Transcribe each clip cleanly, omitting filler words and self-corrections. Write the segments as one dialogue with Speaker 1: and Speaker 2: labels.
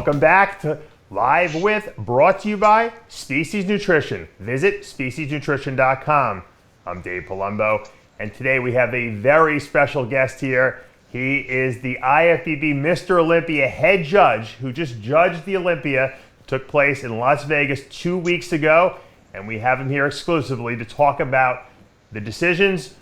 Speaker 1: Welcome back to Live With, brought to you by Species Nutrition. Visit speciesnutrition.com. I'm Dave Palumbo, and today we have a very special guest here. He is the IFBB Mr. Olympia head judge who just judged the Olympia. Took place in Las Vegas 2 weeks ago, and we have him here exclusively to talk about the decisions,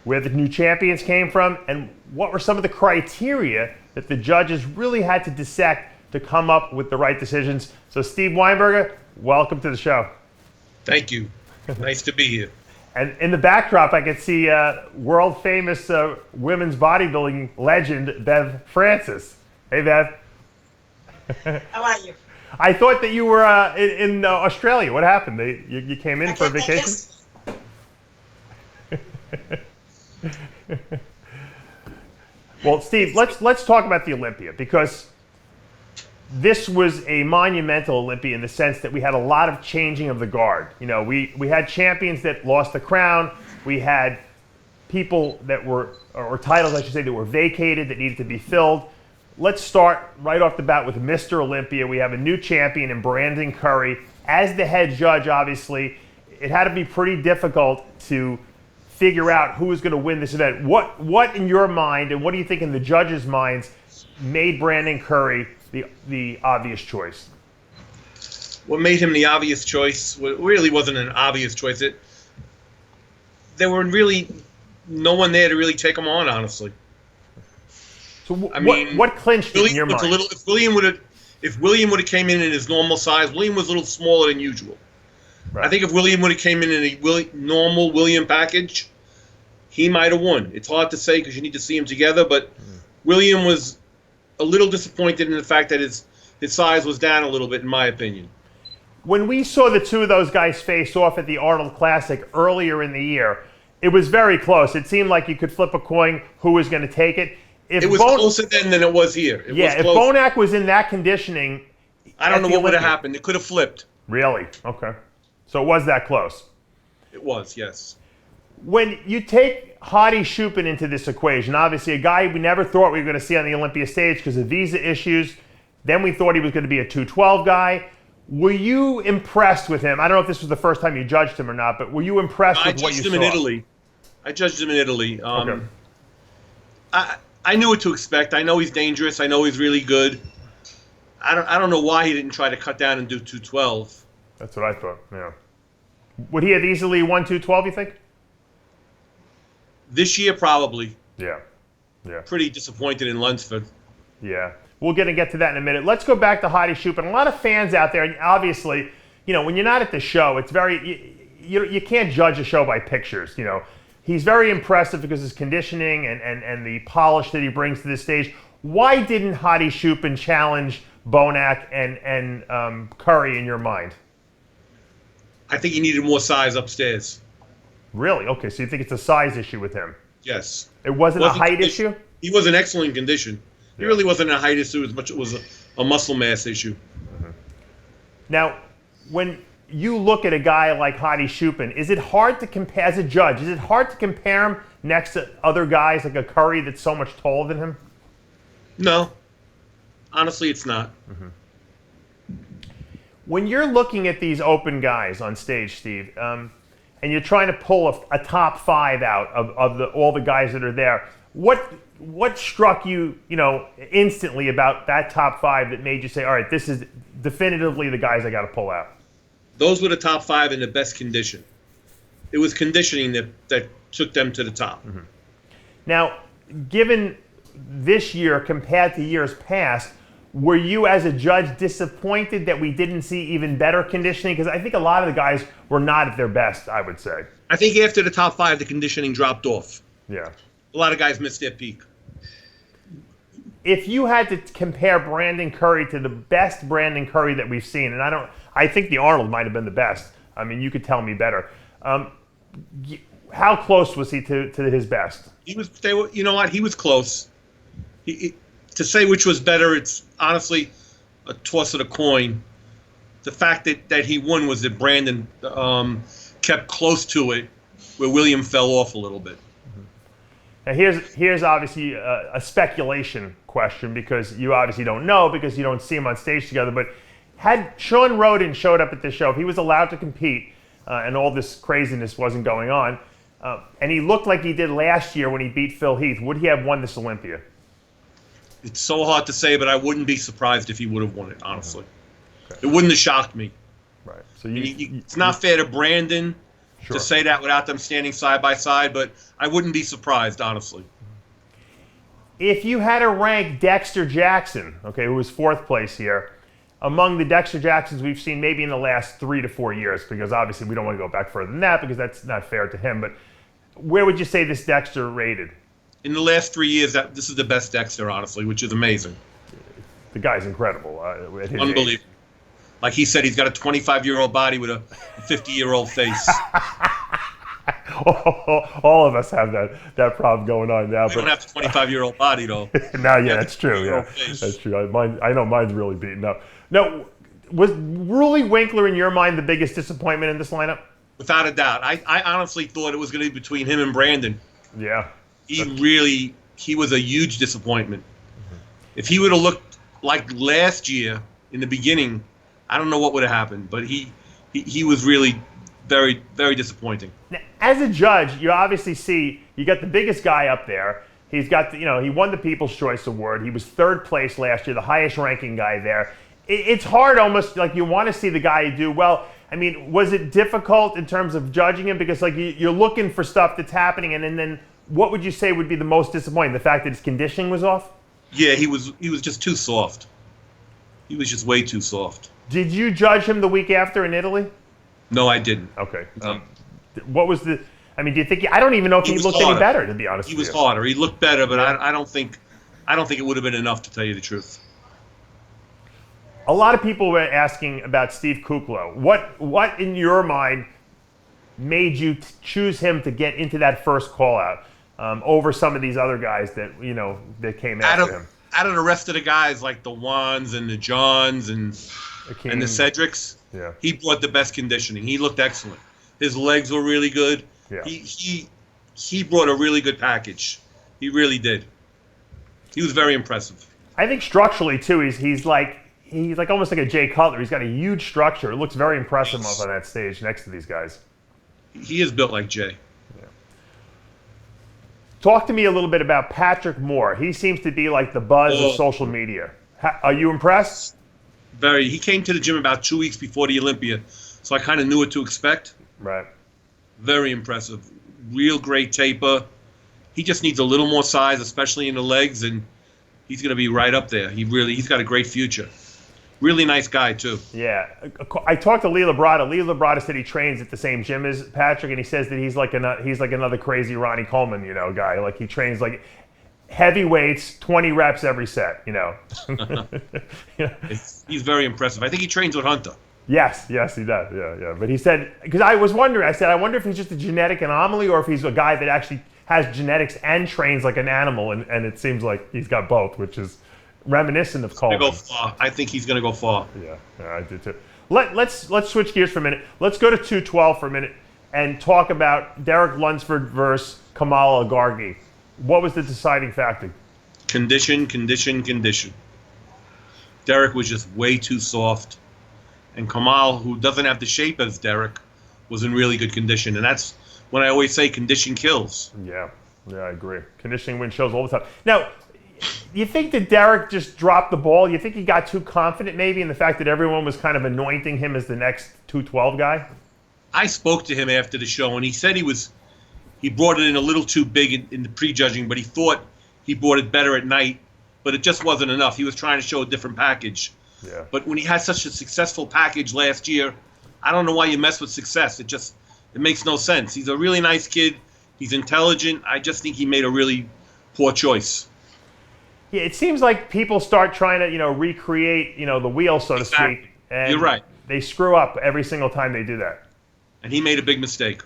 Speaker 1: where the new champions came from, and what were some of the criteria that the judges really had to dissect to come up with the right decisions. So Steve Weinberger, welcome to the show.
Speaker 2: Thank you. Nice to be here.
Speaker 1: And in the backdrop, I can see world famous women's bodybuilding legend, Bev Francis. Hey, Bev.
Speaker 3: How are you?
Speaker 1: I thought that you were in Australia. What happened? You came in for a vacation? Well, Steve, let's talk about the Olympia, because this was a monumental Olympia in the sense that we had a lot of changing of the guard. You know, we had champions that lost the crown. We had people that were, or titles I should say, that were vacated that needed to be filled. Let's start right off the bat with Mr. Olympia. We have a new champion in Brandon Curry. As the head judge, obviously, it had to be pretty difficult to figure out who was going to win this event. What in your mind, and what do you think in the judges' minds, made Brandon Curry the obvious choice?
Speaker 2: What made him the obvious choice really wasn't an obvious choice. There were really no one there to really take him on, honestly.
Speaker 1: So what clinched it in your mind?
Speaker 2: If William would have came in his normal size, William was a little smaller than usual. Right. I think if William would have came in a normal William package, he might have won. It's hard to say because you need to see them together, but William was a little disappointed in the fact that his size was down a little bit, in my opinion.
Speaker 1: When we saw the two of those guys face off at the Arnold Classic earlier in the year, it was very close. It seemed like you could flip a coin who was going to take it.
Speaker 2: It was closer then than it was here.
Speaker 1: If Bonac was in that conditioning,
Speaker 2: I don't know what would have happened. It could have flipped.
Speaker 1: Really? Okay. So it was that close.
Speaker 2: It was, yes.
Speaker 1: When you take Hadi Choopan into this equation, obviously a guy we never thought we were going to see on the Olympia stage because of visa issues. Then we thought he was going to be a 212 guy. Were you impressed with him? I don't know if this was the first time you judged him or not, but were you impressed with what you saw?
Speaker 2: I judged him in Italy. I judged him in Italy.
Speaker 1: Okay.
Speaker 2: I knew what to expect. I know he's dangerous. I know he's really good. I don't know why he didn't try to cut down and do 212.
Speaker 1: That's what I thought, yeah. Would he have easily won 212, you think?
Speaker 2: This year, probably.
Speaker 1: Yeah.
Speaker 2: Pretty disappointed in Lunsford.
Speaker 1: Yeah. We're going to get to that in a minute. Let's go back to Hadi Choopan. A lot of fans out there, and obviously, you know, when you're not at the show, it's very, you can't judge a show by pictures, you know. He's very impressive because of his conditioning and the polish that he brings to the stage. Why didn't Hadi Choopan challenge Bonac and Curry in your mind?
Speaker 2: I think he needed more size upstairs. Really?
Speaker 1: Okay, so you think it's a size issue with him?
Speaker 2: Yes.
Speaker 1: It wasn't a height issue?
Speaker 2: He was in excellent condition. He really wasn't a height issue as much as it was a muscle mass issue.
Speaker 1: Mm-hmm. Now, when you look at a guy like Hadi Choopan, is it hard to compare, as a judge, is it hard to compare him next to other guys like a Curry that's so much taller than him?
Speaker 2: No. Honestly, it's not.
Speaker 1: Mm-hmm. When you're looking at these open guys on stage, Steve, and you're trying to pull a top five out of all the guys that are there, what struck you, instantly about that top five that made you say, all right, this is definitively the guys I got to pull out?
Speaker 2: Those were the top five in the best condition. It was conditioning that took them to the top.
Speaker 1: Mm-hmm. Now, given this year compared to years past, were you as a judge disappointed that we didn't see even better conditioning? Because I think a lot of the guys were not at their best, I would say.
Speaker 2: I think after the top five, the conditioning dropped off.
Speaker 1: Yeah.
Speaker 2: A lot of guys missed their peak.
Speaker 1: If you had to compare Brandon Curry to the best Brandon Curry that we've seen, and I think the Arnold might have been the best. I mean, you could tell me better. How close was he to his best?
Speaker 2: You know what? He was close. To say which was better, it's honestly a toss of the coin. The fact that he won was that Brandon kept close to it, where William fell off a little bit.
Speaker 1: Now here's obviously a speculation question because you obviously don't know because you don't see them on stage together. But had Shawn Rhoden showed up at this show, if he was allowed to compete and all this craziness wasn't going on, and he looked like he did last year when he beat Phil Heath, would he have won this Olympia?
Speaker 2: It's so hard to say, but I wouldn't be surprised if he would have won it, honestly. Okay. It wouldn't have shocked me.
Speaker 1: Right. So
Speaker 2: it's not fair to Brandon to say that without them standing side by side, but I wouldn't be surprised, honestly.
Speaker 1: If you had to rank Dexter Jackson, okay, who was 4th place here, among the Dexter Jacksons we've seen maybe in the last 3 to 4 years, because obviously we don't want to go back further than that because that's not fair to him, but where would you say this Dexter rated?
Speaker 2: In the last 3 years, this is the best Dexter, honestly, which is amazing.
Speaker 1: The guy's incredible. At his
Speaker 2: Unbelievable.
Speaker 1: age.
Speaker 2: Like he said, he's got a 25-year-old body with a 50-year-old face.
Speaker 1: All of us have that problem going on now.
Speaker 2: We don't have a 25-year-old body, though.
Speaker 1: No, yeah, that's true. Yeah, that's true. I know mine's really beaten up. No, was Ruley Winkler in your mind the biggest disappointment in this lineup?
Speaker 2: Without a doubt. I honestly thought it was going to be between him and Brandon.
Speaker 1: Yeah.
Speaker 2: He was a huge disappointment. Mm-hmm. If he would have looked like last year in the beginning, I don't know what would have happened, but he was really very, very disappointing.
Speaker 1: Now, as a judge, you obviously see you got the biggest guy up there. He's got he won the People's Choice Award. He was 3rd place last year, the highest ranking guy there. It's hard, almost like you want to see the guy do well. I mean, was it difficult in terms of judging him because like you're looking for stuff that's happening, and then what would you say would be the most disappointing? The fact that his conditioning was off?
Speaker 2: Yeah, he was just too soft. He was just way too soft.
Speaker 1: Did you judge him the week after in Italy?
Speaker 2: No, I didn't.
Speaker 1: Okay. What was the? I mean, do you think? I don't even know if he looked any better, to be honest.
Speaker 2: He was harder. He looked better, but I don't think it would have been enough, to tell you the truth.
Speaker 1: A lot of people were asking about Steve Kuclo. What in your mind made you choose him to get into that first call out over some of these other guys that that came after him?
Speaker 2: Out of the rest of the guys, like the Juans and the Johns and the Cedrics, he brought the best conditioning. He looked excellent. His legs were really good. Yeah. He brought a really good package. He really did. He was very impressive.
Speaker 1: I think structurally too, he's like almost like a Jay Cutler. He's got a huge structure. It looks very impressive up on that stage next to these guys.
Speaker 2: He is built like Jay.
Speaker 1: Yeah. Talk to me a little bit about Patrick Moore. He seems to be like the buzz of social media. Are you impressed?
Speaker 2: Very. He came to the gym about 2 weeks before the Olympia, so I kind of knew what to expect.
Speaker 1: Right.
Speaker 2: Very impressive. Real great taper. He just needs a little more size, especially in the legs, and he's going to be right up there. He's got a great future. Really nice guy, too.
Speaker 1: Yeah. I talked to Lee Labrada. Lee Labrada said he trains at the same gym as Patrick, and he says that he's like another crazy Ronnie Coleman, guy. Like he trains like heavy weights, 20 reps every set,
Speaker 2: He's very impressive. I think he trains with Hunter.
Speaker 1: Yes, he does. Yeah. But he said, because I was wondering, I wonder if he's just a genetic anomaly or if he's a guy that actually has genetics and trains like an animal, and it seems like he's got both, which is reminiscent of Coleman.
Speaker 2: Go far. I think he's going to go far.
Speaker 1: Yeah, I do too. Let's switch gears for a minute. Let's go to 212 for a minute and talk about Derek Lunsford versus Kamal Agargi. What was the deciding factor?
Speaker 2: Condition. Derek was just way too soft. And Kamal, who doesn't have the shape as Derek, was in really good condition. And that's when I always say condition kills.
Speaker 1: Yeah, I agree. Conditioning wins shows all the time. Now, you think that Derek just dropped the ball? You think he got too confident maybe in the fact that everyone was kind of anointing him as the next 212 guy?
Speaker 2: I spoke to him after the show, and he said he brought it in a little too big in the prejudging, but he thought he brought it better at night, but it just wasn't enough. He was trying to show a different package.
Speaker 1: Yeah.
Speaker 2: But when he had such a successful package last year, I don't know why you mess with success. It makes no sense. He's a really nice kid. He's intelligent. I just think he made a really poor choice.
Speaker 1: Yeah, it seems like people start trying to, recreate, the wheel, so to speak. And
Speaker 2: you're right.
Speaker 1: They screw up every single time they do that.
Speaker 2: And he made a big mistake.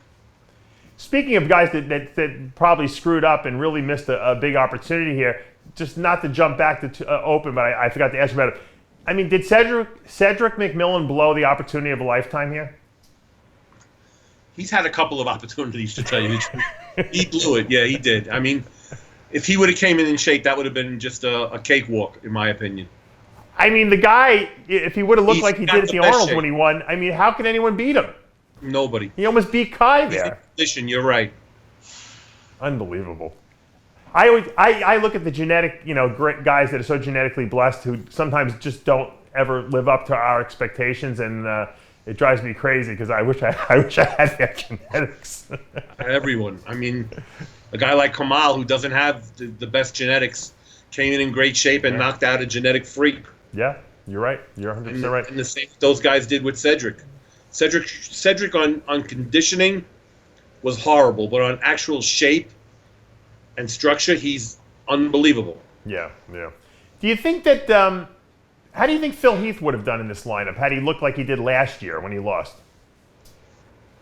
Speaker 1: Speaking of guys that probably screwed up and really missed a big opportunity here, just not to jump back to open, but I forgot to ask you about it. I mean, did Cedric McMillan blow the opportunity of a lifetime here?
Speaker 2: He's had a couple of opportunities, to tell you the truth. He blew it. Yeah, he did. I mean, If he would have came in shape, that would have been just a cakewalk, in my opinion.
Speaker 1: I mean, the guy, if he would have looked
Speaker 2: He's
Speaker 1: like he
Speaker 2: got
Speaker 1: did at
Speaker 2: the
Speaker 1: the
Speaker 2: best
Speaker 1: Arnold
Speaker 2: shape.
Speaker 1: when he won, I mean, how can anyone beat him?
Speaker 2: Nobody.
Speaker 1: He almost beat Kai
Speaker 2: He's in
Speaker 1: there.
Speaker 2: condition, you're right.
Speaker 1: Unbelievable. I look at the genetic, great guys that are so genetically blessed who sometimes just don't ever live up to our expectations, and it drives me crazy because I wish I had their genetics.
Speaker 2: Everyone. I mean, a guy like Kamal, who doesn't have the best genetics, came in great shape and knocked out a genetic freak.
Speaker 1: Yeah, you're right. You're 100% right.
Speaker 2: And the same those guys did with Cedric. Cedric on conditioning was horrible, but on actual shape and structure, he's unbelievable.
Speaker 1: Yeah. Do you think that? How do you think Phil Heath would have done in this lineup had he looked like he did last year when he lost?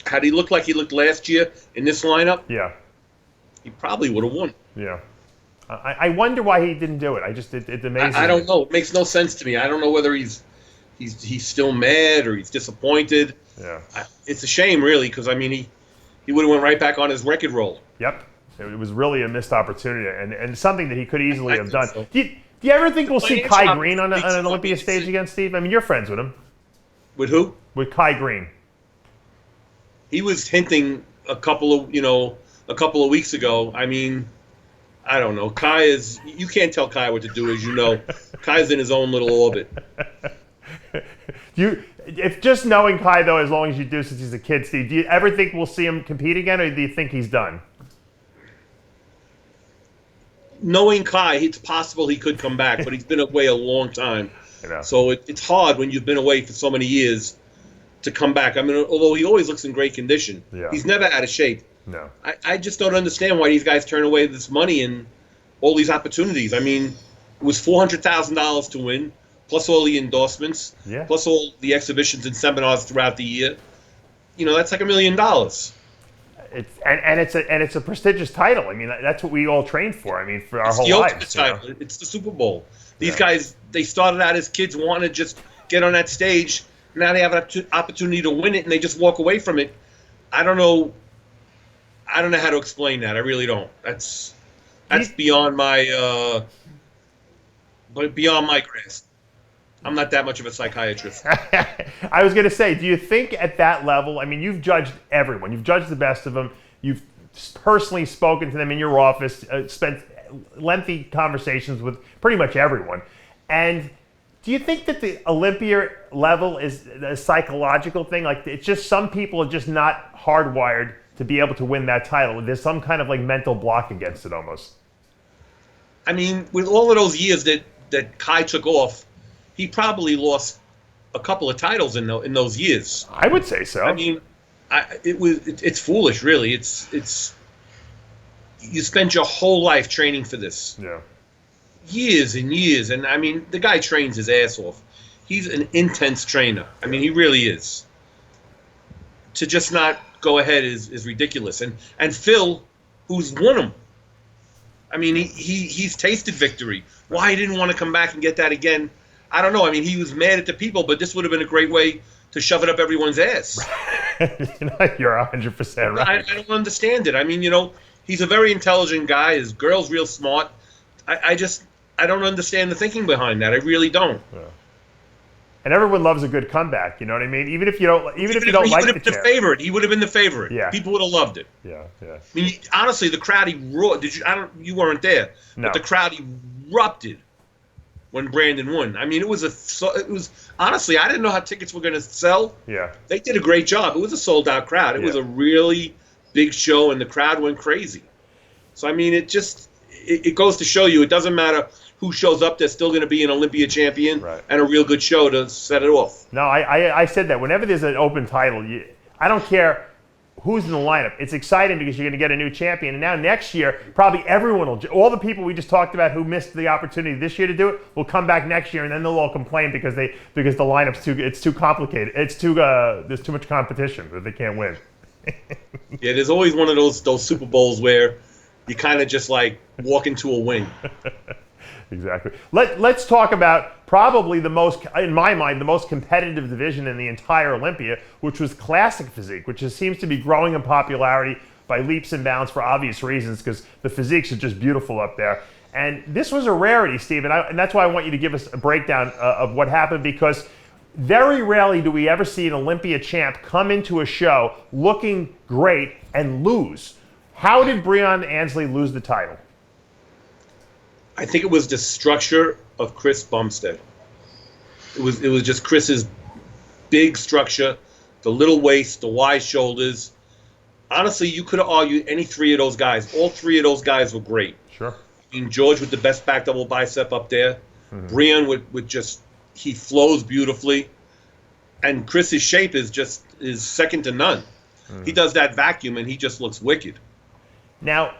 Speaker 2: Had he looked like he looked last year in this lineup,
Speaker 1: Yeah.
Speaker 2: he probably would have won.
Speaker 1: Yeah. I wonder why he didn't do it. It's amazing.
Speaker 2: I don't know. It makes no sense to me. I don't know whether he's still mad or he's disappointed.
Speaker 1: Yeah.
Speaker 2: It's a shame, really, because I mean he would have went right back on his record roll.
Speaker 1: Yep. It was really a missed opportunity and something that he could easily have done.
Speaker 2: So.
Speaker 1: Do you ever think we'll see Kai Greene on an
Speaker 2: Financial
Speaker 1: Olympia stage again, Steve? I mean, you're friends with him.
Speaker 2: With who?
Speaker 1: With Kai Greene.
Speaker 2: He was hinting a couple of weeks ago. I mean, I don't know. You can't tell Kai what to do, as you know. Kai's in his own little orbit.
Speaker 1: If just knowing Kai, though, as long as you do since he's a kid, Steve, do you ever think we'll see him compete again, or do you think he's done?
Speaker 2: Knowing Kai, it's possible he could come back, but he's been away a long time. So it's hard when you've been away for so many years to come back. I mean, although he always looks in great condition, he's never out of shape.
Speaker 1: No.
Speaker 2: I just don't understand why these guys turn away this money and all these opportunities. I mean, it was $400,000 to win, plus all the endorsements, plus all the exhibitions and seminars throughout the year. That's like $1 million.
Speaker 1: It's a prestigious title. I mean, that's what we all trained for. I mean, for our whole lives.
Speaker 2: It's the ultimate title. It's the Super Bowl. These guys, they started out as kids wanting to just get on that stage. Now they have an opportunity to win it, and they just walk away from it. I don't know how to explain that. I really don't. That's beyond my grasp. I'm not that much of a psychiatrist.
Speaker 1: I was going to say, do you think at that level, I mean, you've judged everyone. You've judged the best of them. You've personally spoken to them in your office, spent lengthy conversations with pretty much everyone. And do you think that the Olympia level is a psychological thing? Like, it's just some people are just not hardwired to be able to win that title. There's some kind of like mental block against it almost.
Speaker 2: I mean, with all of those years that Kai took off, he probably lost a couple of titles in those years.
Speaker 1: I would say so.
Speaker 2: I mean, it's foolish, really. It's you spent your whole life training for this.
Speaker 1: Yeah.
Speaker 2: Years and years, and I mean, the guy trains his ass off. He's an intense trainer. I mean, he really is. To just not go ahead is ridiculous. And Phil, who's won them. I mean, he's tasted victory. Why he didn't want to come back and get that again, I don't know. I mean, he was mad at the people, but this would have been a great way to shove it up everyone's ass.
Speaker 1: You're 100% right.
Speaker 2: I don't understand it. I mean, he's a very intelligent guy. His girl's real smart. I don't understand the thinking behind that. I really don't.
Speaker 1: Yeah. And everyone loves a good comeback. You know what I mean? Even if you don't like the champ.
Speaker 2: He would have been the favorite.
Speaker 1: Yeah.
Speaker 2: People would have loved it.
Speaker 1: Yeah.
Speaker 2: I mean, honestly, the crowd erupted. You weren't there,
Speaker 1: no.
Speaker 2: But the crowd erupted when Brandon won. I mean, it was honestly, I didn't know how tickets were going to sell.
Speaker 1: Yeah. They
Speaker 2: did a great job. It was a sold out crowd. It was a really big show, and the crowd went crazy. So I mean, it goes to show you it doesn't matter who shows up, there's still going to be an Olympia champion and a real good show to set it off.
Speaker 1: No, I said that. Whenever there's an open title, I don't care who's in the lineup. It's exciting because you're going to get a new champion. And now next year, probably everyone all the people we just talked about who missed the opportunity this year to do it will come back next year, and then they'll all complain because the lineup's too complicated. There's too much competition that they can't win.
Speaker 2: Yeah, there's always one of those Super Bowls where you kind of just like walk into a wing.
Speaker 1: Exactly. Let's talk about probably in my mind, the most competitive division in the entire Olympia, which was Classic Physique, which seems to be growing in popularity. by leaps and bounds for obvious reasons, because the physiques are just beautiful up there. And this was a rarity, Steve, and that's why I want you to give us a breakdown of what happened, because very rarely do we ever see an Olympia champ come into a show looking great and lose. How did Breon Ansley lose the title?
Speaker 2: I think it was the structure of Chris Bumstead. It was just Chris's big structure, the little waist, the wide shoulders. Honestly, you could have argued any three of those guys. All three of those guys were great.
Speaker 1: Sure.
Speaker 2: I mean, George with the best back double bicep up there. Breon with just, he flows beautifully. And Chris's shape is second to none. He does that vacuum and he just looks wicked.
Speaker 1: Now,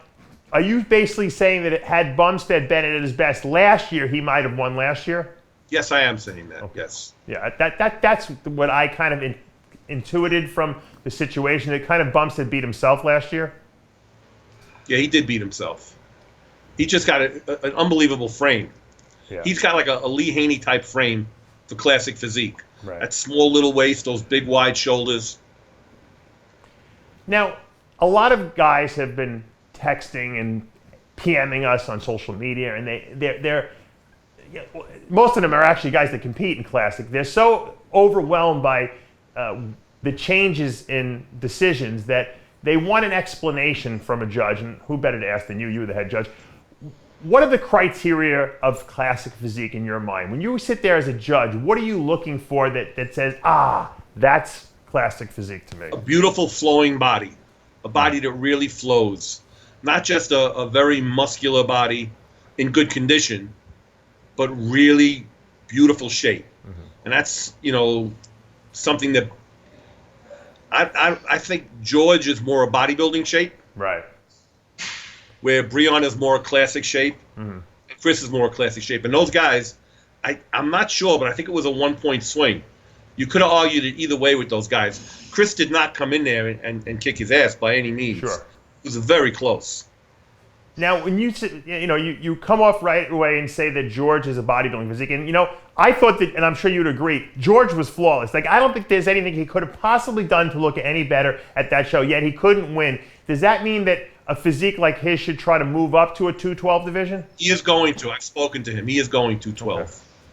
Speaker 1: are you basically saying that had Bumstead been at his best last year, he might have won last year?
Speaker 2: Yes, I am saying that.
Speaker 1: Okay.
Speaker 2: Yes.
Speaker 1: Yeah, that's what I kind of intuited from the situation. That kind of Bumstead beat himself last year.
Speaker 2: Yeah, he did beat himself. He just got an unbelievable frame.
Speaker 1: Yeah.
Speaker 2: He's got like a Lee Haney type frame for Classic Physique.
Speaker 1: Right.
Speaker 2: That small little waist, those big wide shoulders.
Speaker 1: Now, a lot of guys have been texting and PMing us on social media, and they're most of them are actually guys that compete in Classic. They're so overwhelmed by the changes in decisions that they want an explanation from a judge, and who better to ask than you? You were the head judge. What are the criteria of Classic Physique in your mind? When you sit there as a judge, what are you looking for that says, that's Classic Physique to me?
Speaker 2: A beautiful flowing body. A body that really flows. Not just a very muscular body in good condition, but really beautiful shape. And that's, something that I think George is more a bodybuilding shape.
Speaker 1: Right.
Speaker 2: Where Breon is more a classic shape, and Chris is more a classic shape. And those guys, I'm not sure, but I think it was a 1-point swing. You could have argued it either way with those guys. Chris did not come in there and kick his ass by any means.
Speaker 1: Sure.
Speaker 2: It was very close.
Speaker 1: Now, when you come off right away and say that George is a bodybuilding physique, and I thought that, and I'm sure you'd agree, George was flawless. Like, I don't think there's anything he could have possibly done to look any better at that show, yet he couldn't win. Does that mean that a physique like his should try to move up to a 212 division?
Speaker 2: He is going to. I've spoken to him. He is going to 12.
Speaker 1: Okay.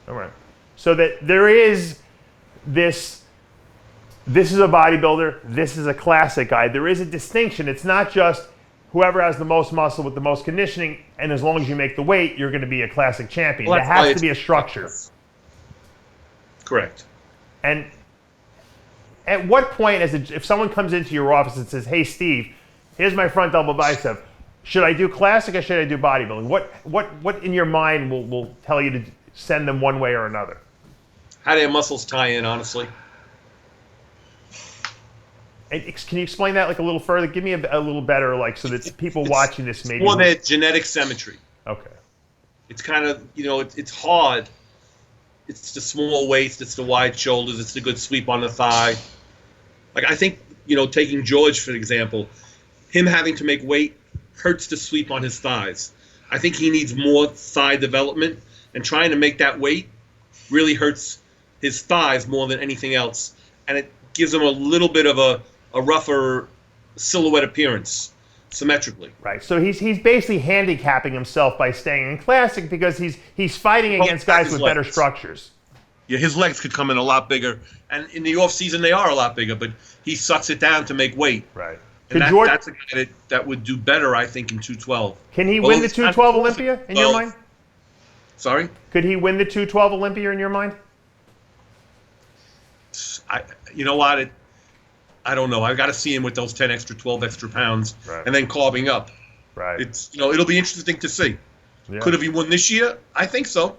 Speaker 1: All right. So that there is this is a bodybuilder, this is a classic guy. There is a distinction. It's not just whoever has the most muscle with the most conditioning, and as long as you make the weight, you're going to be a classic champion.
Speaker 2: Well,
Speaker 1: there has to be a structure.
Speaker 2: Correct.
Speaker 1: And at what point, if someone comes into your office and says, "Hey, Steve, here's my front double bicep. Should I do classic or should I do bodybuilding?" What in your mind will tell you to send them one way or another?
Speaker 2: How do their muscles tie in, honestly?
Speaker 1: And can you explain that like a little further? Give me a little better, like, so that people watching this maybe.
Speaker 2: More their genetic symmetry.
Speaker 1: Okay.
Speaker 2: It's kind of, it's hard. It's the small waist, it's the wide shoulders, it's the good sweep on the thigh. Like, I think, taking George, for example, him having to make weight hurts the sweep on his thighs. I think he needs more thigh development, and trying to make that weight really hurts his thighs more than anything else. And it gives him a little bit of a rougher silhouette appearance, symmetrically.
Speaker 1: Right. So he's basically handicapping himself by staying in classic because he's fighting against guys with better structures.
Speaker 2: Yeah, his legs could come in a lot bigger, and in the off season they are a lot bigger. But he sucks it down to make weight.
Speaker 1: Right.
Speaker 2: And that's a guy that would do better, I think, in 212.
Speaker 1: Can he win the 212 Olympia in your mind?
Speaker 2: Sorry?
Speaker 1: Could he win the 212 Olympia in your mind?
Speaker 2: You know what? I don't know. I've got to see him with those 10 extra, 12 extra pounds,
Speaker 1: right,
Speaker 2: and then carving up.
Speaker 1: Right.
Speaker 2: It's it'll be interesting to see. Yeah. Could have he won this year? I think so.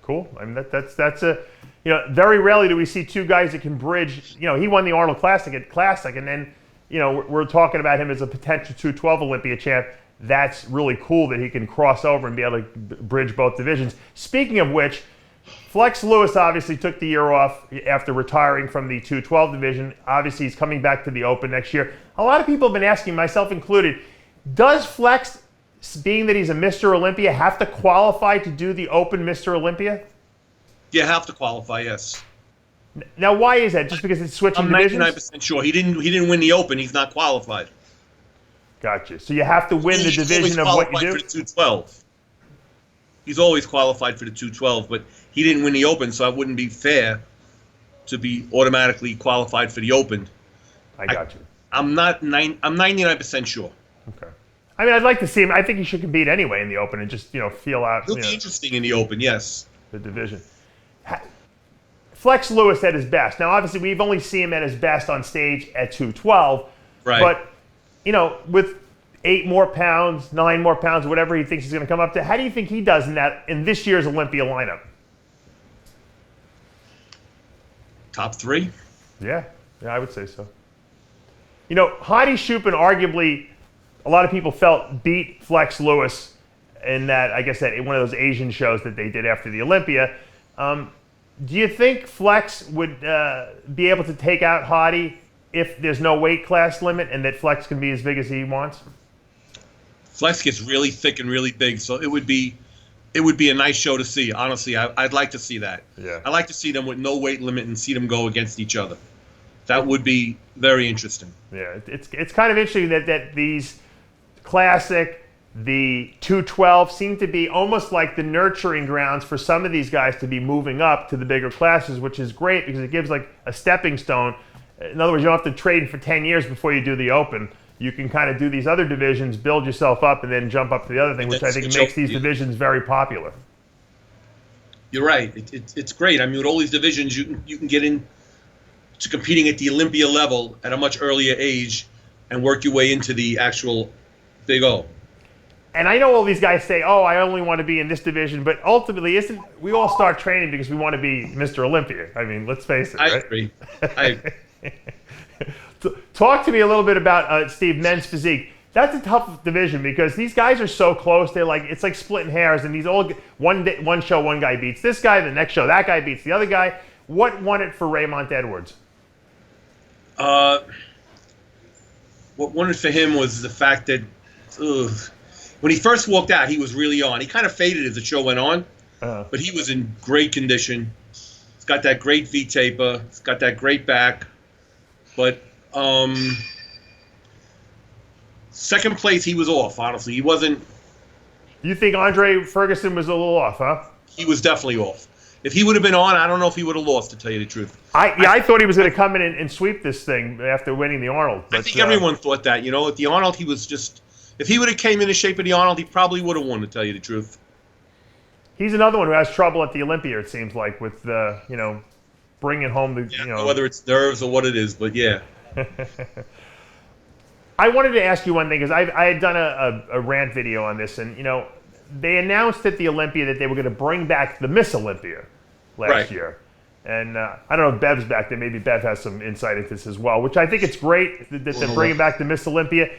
Speaker 1: Cool. I mean that's a very rarely do we see two guys that can bridge. He won the Arnold Classic at Classic, and then we're talking about him as a potential 212 Olympia champ. That's really cool that he can cross over and be able to bridge both divisions. Speaking of which, Flex Lewis obviously took the year off after retiring from the 212 division. Obviously, he's coming back to the Open next year. A lot of people have been asking, myself included, does Flex, being that he's a Mr. Olympia, have to qualify to do the Open Mr. Olympia?
Speaker 2: You have to qualify, yes.
Speaker 1: Now, why is that? Just because it's switching divisions?
Speaker 2: I'm 99% sure. He didn't win the Open. He's not qualified.
Speaker 1: Gotcha. So you have to win the division of what you do?
Speaker 2: For the 212. He's always qualified for the 212, but he didn't win the Open, so it wouldn't be fair to be automatically qualified for the Open.
Speaker 1: I got you.
Speaker 2: I'm 99% sure.
Speaker 1: Okay. I mean, I'd like to see him. I think he should compete anyway in the Open and just, feel out.
Speaker 2: He'll be interesting in the Open, yes.
Speaker 1: The division. Flex Lewis at his best. Now, obviously, we've only seen him at his best on stage at 212.
Speaker 2: Right.
Speaker 1: But, with 8 more pounds, 9 more pounds, whatever he thinks he's going to come up to, how do you think he does in this year's Olympia lineup?
Speaker 2: Top 3?
Speaker 1: Yeah, I would say so. Hadi Chupin arguably, a lot of people felt beat Flex Lewis in that, I guess, that one of those Asian shows that they did after the Olympia. Do you think Flex would be able to take out Hadi if there's no weight class limit and that Flex can be as big as he wants?
Speaker 2: Flex gets really thick and really big, so it would be a nice show to see. Honestly, I'd like to see that.
Speaker 1: Yeah.
Speaker 2: I'd like to see them with no weight limit and see them go against each other. That would be very interesting.
Speaker 1: Yeah, it's kind of interesting that these Classic, the 212 seem to be almost like the nurturing grounds for some of these guys to be moving up to the bigger classes, which is great because it gives like a stepping stone. In other words, you don't have to train for 10 years before you do the Open. You can kind of do these other divisions, build yourself up, and then jump up to the other thing, which I think makes these divisions very popular.
Speaker 2: You're right. It's great. I mean, with all these divisions, you can get in to competing at the Olympia level at a much earlier age and work your way into the actual Big O.
Speaker 1: And I know all these guys say, "Oh, I only want to be in this division," but ultimately, we all start training because we want to be Mr. Olympia? I mean, let's face it.
Speaker 2: I
Speaker 1: right?
Speaker 2: agree. I agree.
Speaker 1: Talk to me a little bit about Steve, men's physique. That's a tough division because these guys are so close. It's like splitting hairs, and these all one show one guy beats this guy, the next show that guy beats the other guy. What won it for Raymond Edwards?
Speaker 2: What won it for him was the fact that when he first walked out, he was really on. He kind of faded as the show went on, but he was in great condition. He's got that great V-taper. He's got that great back. But second place, he was off, honestly. He wasn't...
Speaker 1: You think Andre Ferguson was a little off, huh?
Speaker 2: He was definitely off. If he would have been on, I don't know if he would have lost, to tell you the truth.
Speaker 1: I thought he was going to come in and sweep this thing after winning the Arnold. But,
Speaker 2: I think everyone thought that. At the Arnold, he was just... If he would have came in the shape of the Arnold, he probably would have won, to tell you the truth.
Speaker 1: He's another one who has trouble at the Olympia, it seems like, with, bringing home the,
Speaker 2: whether it's nerves or what it is, but yeah.
Speaker 1: I wanted to ask you one thing, because I had done a rant video on this, and, they announced at the Olympia that they were going to bring back the Miss Olympia last year. And I don't know if Bev's back there. Maybe Bev has some insight into this as well, which I think it's great that they're bringing back the Miss Olympia.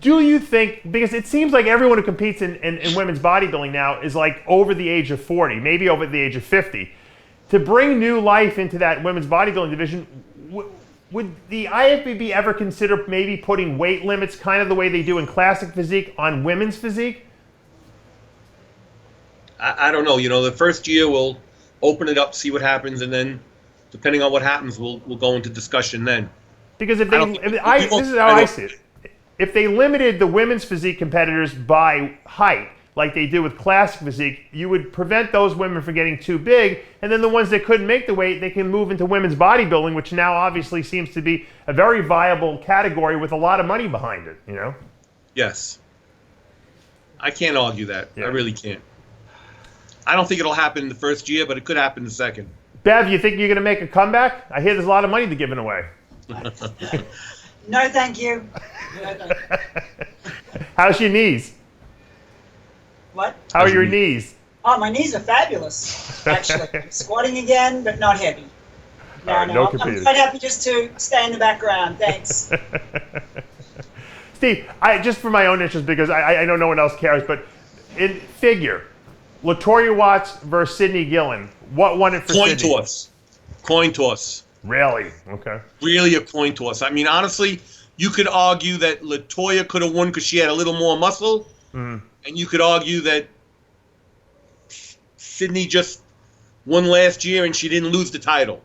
Speaker 1: Do you think, because it seems like everyone who competes in women's bodybuilding now is like over the age of 40, maybe over the age of 50, to bring new life into that women's bodybuilding division, would the IFBB ever consider maybe putting weight limits kind of the way they do in Classic Physique on women's physique?
Speaker 2: I don't know. The first year we'll open it up, see what happens, and then depending on what happens, we'll go into discussion then.
Speaker 1: Because this is how I see it. If they limited the women's physique competitors by height, like they do with Classic Physique, you would prevent those women from getting too big, and then the ones that couldn't make the weight, they can move into women's bodybuilding, which now obviously seems to be a very viable category with a lot of money behind it,
Speaker 2: Yes. I can't argue that.
Speaker 1: Yeah.
Speaker 2: I really can't. I don't think it'll happen in the first year, but it could happen in the second.
Speaker 1: Bev, you think you're going to make a comeback? I hear there's a lot of money to giving away.
Speaker 3: No, thank you. No, thank you.
Speaker 1: How's your knees?
Speaker 3: What?
Speaker 1: How are your knees?
Speaker 3: Oh, my knees are fabulous, actually. I'm squatting again, but not heavy. No,
Speaker 1: right, no
Speaker 3: I'm
Speaker 1: competing.
Speaker 3: quite happy just to stay in the background. Thanks.
Speaker 1: Steve, just for my own interest, because I know no one else cares, but in figure, LaToya Watts versus Sydney Gillen. What won it for Sydney?
Speaker 2: Coin toss.
Speaker 1: Really? Okay.
Speaker 2: Really a coin toss. I mean, honestly, you could argue that LaToya could have won because she had a little more muscle, and you could argue that Sydney just won last year and she didn't lose the title.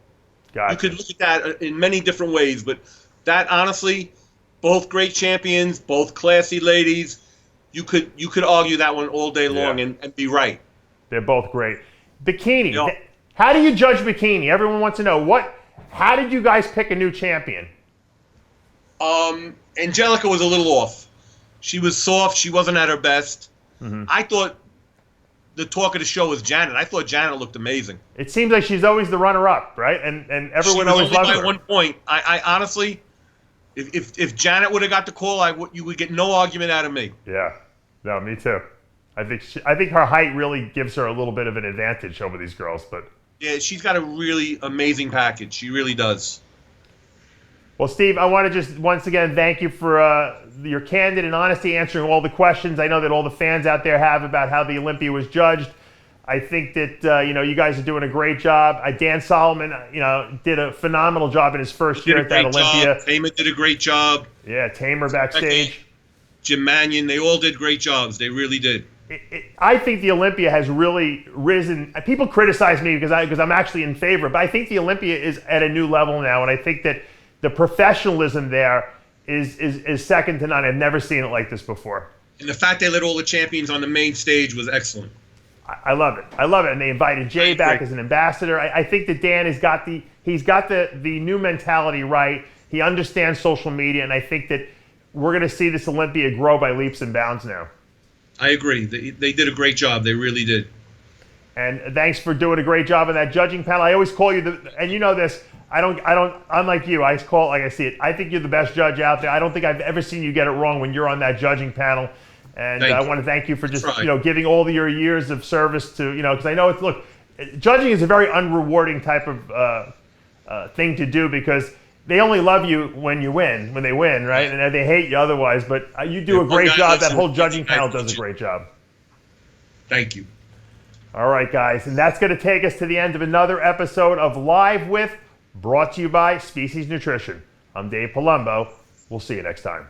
Speaker 1: Gotcha.
Speaker 2: You could look at that in many different ways, but that honestly, both great champions, both classy ladies. You could argue that one all day long and be right.
Speaker 1: They're both great. Bikini.
Speaker 2: You know,
Speaker 1: How do you judge bikini? Everyone wants to know how did you guys pick a new champion?
Speaker 2: Angelica was a little off. She was soft. She wasn't at her best. Mm-hmm. I thought the talk of the show was Janet. I thought Janet looked amazing.
Speaker 1: It seems like she's always the runner-up, right? And everyone always loves her.
Speaker 2: By 1 point. I honestly, if Janet would have got the call, you would get no argument out of me.
Speaker 1: Yeah, no, me too. I think her height really gives her a little bit of an advantage over these girls, but
Speaker 2: yeah, she's got a really amazing package. She really does.
Speaker 1: Well, Steve, I want to just once again thank you for your candid and honesty answering all the questions I know that all the fans out there have about how the Olympia was judged. I think that you guys are doing a great job. Dan Solomon, did a phenomenal job in his first year at that Olympia.
Speaker 2: Tamer did a great job.
Speaker 1: Yeah, Tamer backstage.
Speaker 2: Jim Mannion, they all did great jobs. They really did.
Speaker 1: I think the Olympia has really risen. People criticize me because I'm actually in favor, but I think the Olympia is at a new level now, and I think that the professionalism there is second to none. I've never seen it like this before.
Speaker 2: And the fact they let all the champions on the main stage was excellent.
Speaker 1: I love it. I love it. And they invited Jay back as an ambassador. I think that Dan has got the new mentality right. He understands social media, and I think that we're going to see this Olympia grow by leaps and bounds now. I
Speaker 2: agree. They did a great job. They really did.
Speaker 1: And thanks for doing a great job on that judging panel. I always call you and you know this. I'm like you. I call it like I see it. I think you're the best judge out there. I don't think I've ever seen you get it wrong when you're on that judging panel. And I want to thank you for just giving all your years of service to because I know judging is a very unrewarding type of thing to do because they only love you when they win, right? And they hate you otherwise. But you do a great job. That whole judging panel does a great job.
Speaker 2: Thank you.
Speaker 1: All right, guys, and that's going to take us to the end of another episode of Live With, brought to you by Species Nutrition. I'm Dave Palumbo. We'll see you next time.